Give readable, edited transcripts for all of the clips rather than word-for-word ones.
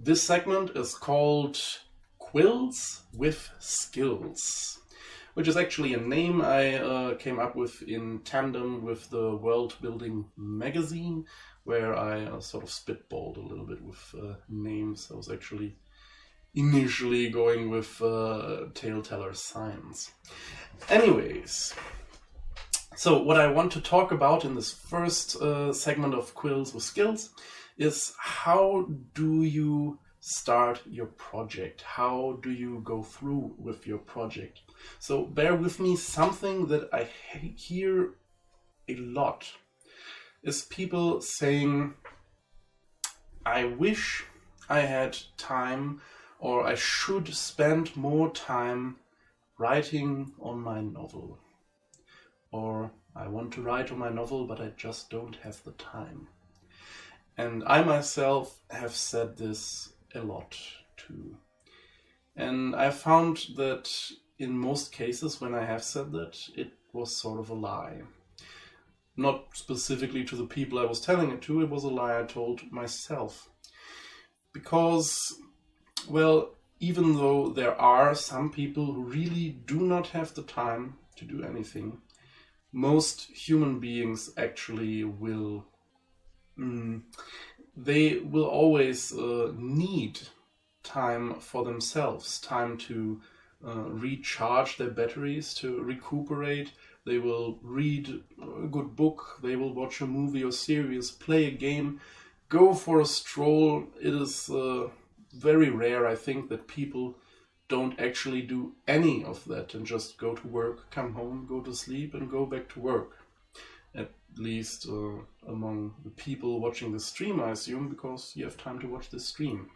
This segment is called Quills with Skills, which is actually a name I came up with in tandem with the World Building magazine, where I sort of spitballed a little bit with names. I was actually initially going with Telltale Signs. Anyways, so what I want to talk about in this first segment of Quills with Skills is how do you start your project? How do you go through with your project? So bear with me, something that I hear a lot is people saying, I wish I had time, or I should spend more time writing on my novel. Or I want to write on my novel, but I just don't have the time. And I myself have said this a lot too. And I found that in most cases when I have said that, it was sort of a lie. Not specifically to the people I was telling it to, it was a lie I told myself. Because, well, even though there are some people who really do not have the time to do anything, most human beings actually will they will always need time for themselves, time to recharge their batteries, to recuperate. They will read a good book, they will watch a movie or series, play a game, go for a stroll. It is very rare, I think, that people don't actually do any of that and just go to work, come home, go to sleep and go back to work. At least among the people watching the stream, I assume, because you have time to watch this stream.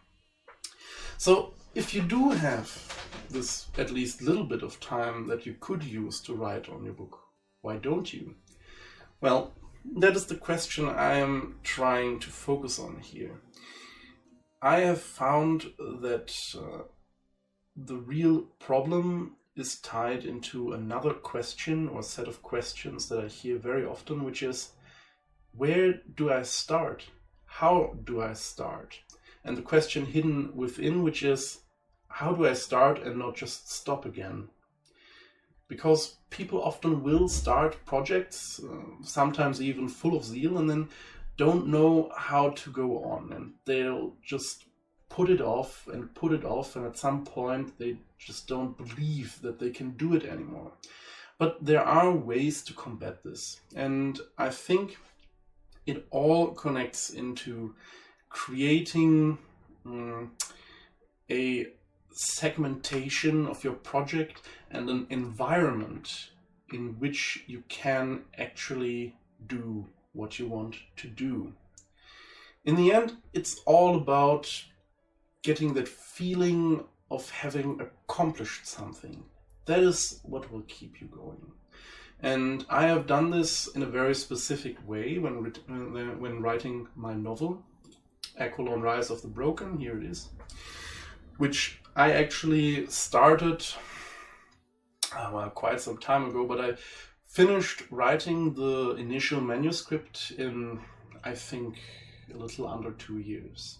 So if you do have this at least little bit of time that you could use to write on your book, why don't you? Well, that is the question I am trying to focus on here. I have found that the real problem is tied into another question or set of questions that I hear very often, which is, where do I start? How do I start? And the question hidden within, which is, how do I start and not just stop again? Because people often will start projects, sometimes even full of zeal, and then don't know how to go on, and they'll just put it off, and at some point they just don't believe that they can do it anymore. But there are ways to combat this, and I think it all connects into creating a segmentation of your project and an environment in which you can actually do what you want to do. In the end, it's all about getting that feeling of having accomplished something. That is what will keep you going. And I have done this in a very specific way when writing my novel, Aqualon Rise of the Broken, here it is, which I actually started quite some time ago, but I finished writing the initial manuscript in, I think, a little under 2 years.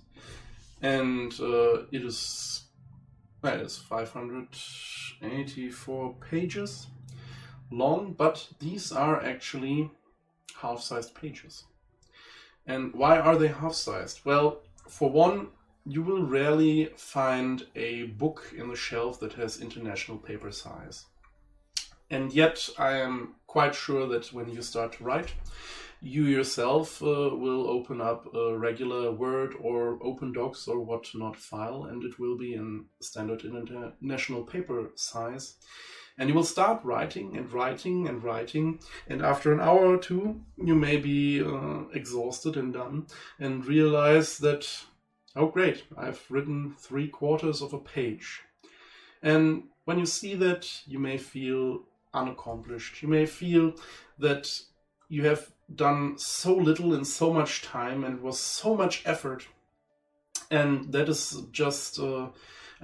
And it is 584 pages long, but these are actually half-sized pages. And why are they half-sized? Well, for one, you will rarely find a book in the shelf that has international paper size. And yet I am quite sure that when you start to write, you yourself will open up a regular Word or Open Docs or whatnot file, and it will be in standard international paper size. And you will start writing and writing and writing, and after an hour or two, you may be exhausted and done, and realize that, oh great, I've written 3/4 of a page. And when you see that, you may feel unaccomplished. You may feel that you have done so little in so much time, and it was so much effort. And that is just, I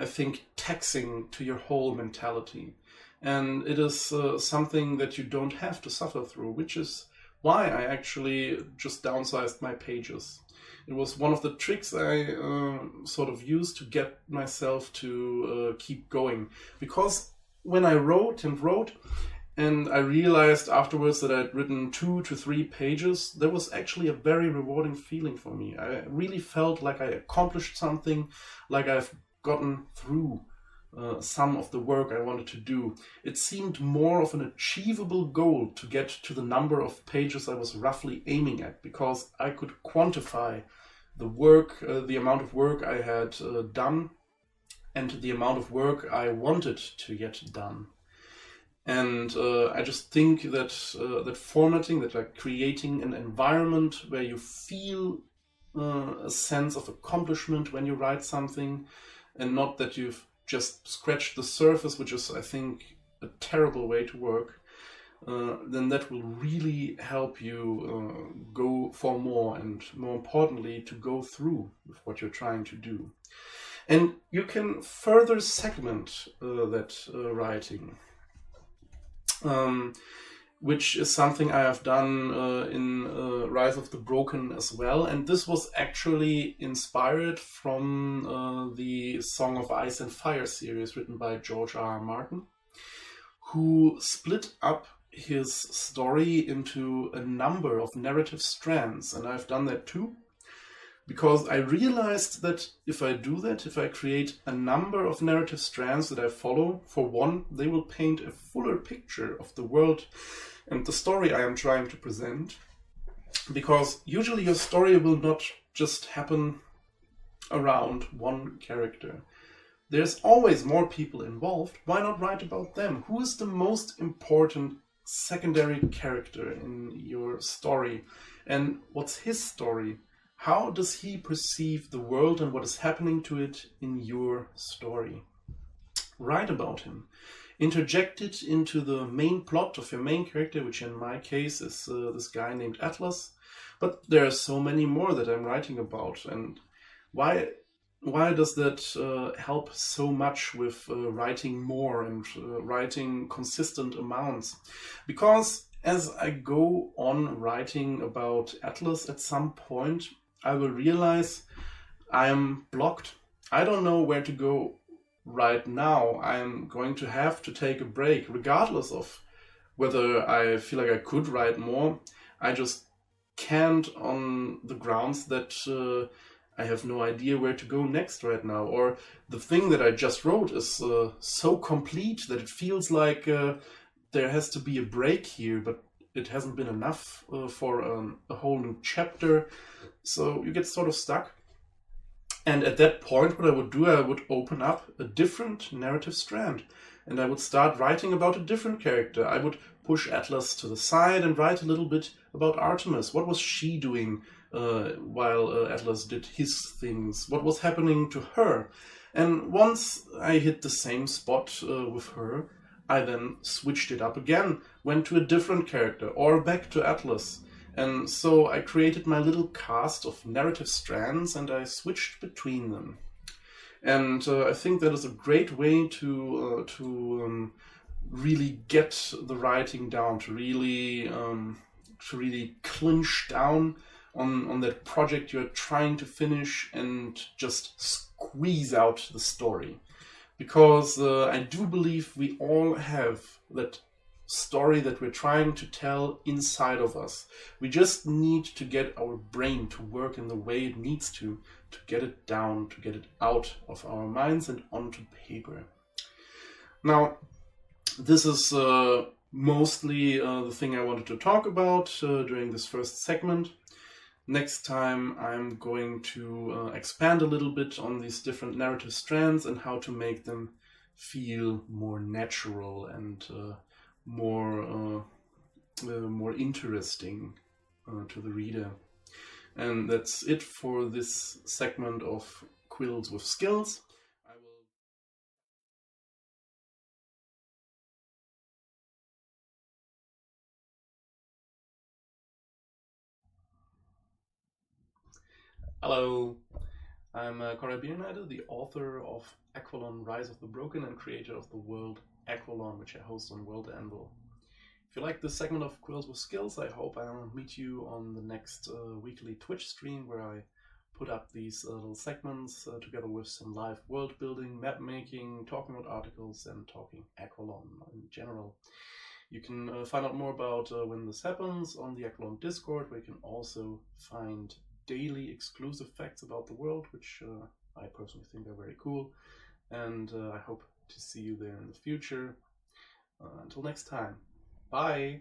think, taxing to your whole mentality. And it is something that you don't have to suffer through, which is why I actually just downsized my pages. It was one of the tricks I sort of used to get myself to keep going. Because when I wrote and wrote, and I realized afterwards that I'd written 2 to 3 pages, there was actually a very rewarding feeling for me. I really felt like I accomplished something, like I've gotten through some of the work I wanted to do. It seemed more of an achievable goal to get to the number of pages I was roughly aiming at, because I could quantify the work, the amount of work I had done, and the amount of work I wanted to get done. And I just think that that formatting, that like creating an environment where you feel a sense of accomplishment when you write something, and not that you've just scratched the surface, which is, I think, a terrible way to work, then that will really help you go for more, and more importantly, to go through with what you're trying to do. And you can further segment that writing. Which is something I have done in Rise of the Broken as well. And this was actually inspired from the Song of Ice and Fire series written by George R.R. Martin, who split up his story into a number of narrative strands. And I've done that too, because I realized that if I do that, if I create a number of narrative strands that I follow, for one, they will paint a fuller picture of the world and the story I am trying to present. Because usually your story will not just happen around one character. There's always more people involved. Why not write about them? Who is the most important secondary character in your story? And what's his story? How does he perceive the world and what is happening to it in your story? Write about him. Interject it into the main plot of your main character, which in my case is this guy named Atlas. But there are so many more that I'm writing about. And why does that help so much with writing more and writing consistent amounts? Because as I go on writing about Atlas, at some point I will realize I'm blocked. I don't know where to go right now. I'm going to have to take a break, regardless of whether I feel like I could write more. I just can't, on the grounds that I have no idea where to go next right now. Or the thing that I just wrote is so complete that it feels like there has to be a break here, but it hasn't been enough for a whole new chapter. So you get sort of stuck. And at that point, what I would do, I would open up a different narrative strand. And I would start writing about a different character. I would push Atlas to the side and write a little bit about Artemis. What was she doing while Atlas did his things? What was happening to her? And once I hit the same spot with her, I then switched it up again, went to a different character, or back to Atlas. And so I created my little cast of narrative strands and I switched between them. And I think that is a great way to really get the writing down, to really clinch down on that project you're trying to finish and just squeeze out the story. Because I do believe we all have that story that we're trying to tell inside of us. We just need to get our brain to work in the way it needs to get it down, to get it out of our minds and onto paper. Now, this is mostly the thing I wanted to talk about during this first segment. Next time I'm going to expand a little bit on these different narrative strands and how to make them feel more natural and more interesting to the reader. And that's it for this segment of Quills with Skills. Hello, I'm Conrad Bierneide, the author of Aqualon Rise of the Broken and creator of the world Aqualon, which I host on World Anvil. If you like this segment of Quills with Skills, I hope I'll meet you on the next weekly Twitch stream where I put up these little segments together with some live world building, map making, talking about articles, and talking Aqualon in general. You can find out more about when this happens on the Aqualon Discord, where you can also find daily exclusive facts about the world, which I personally think are very cool. And I hope to see you there in the future. Until next time, bye!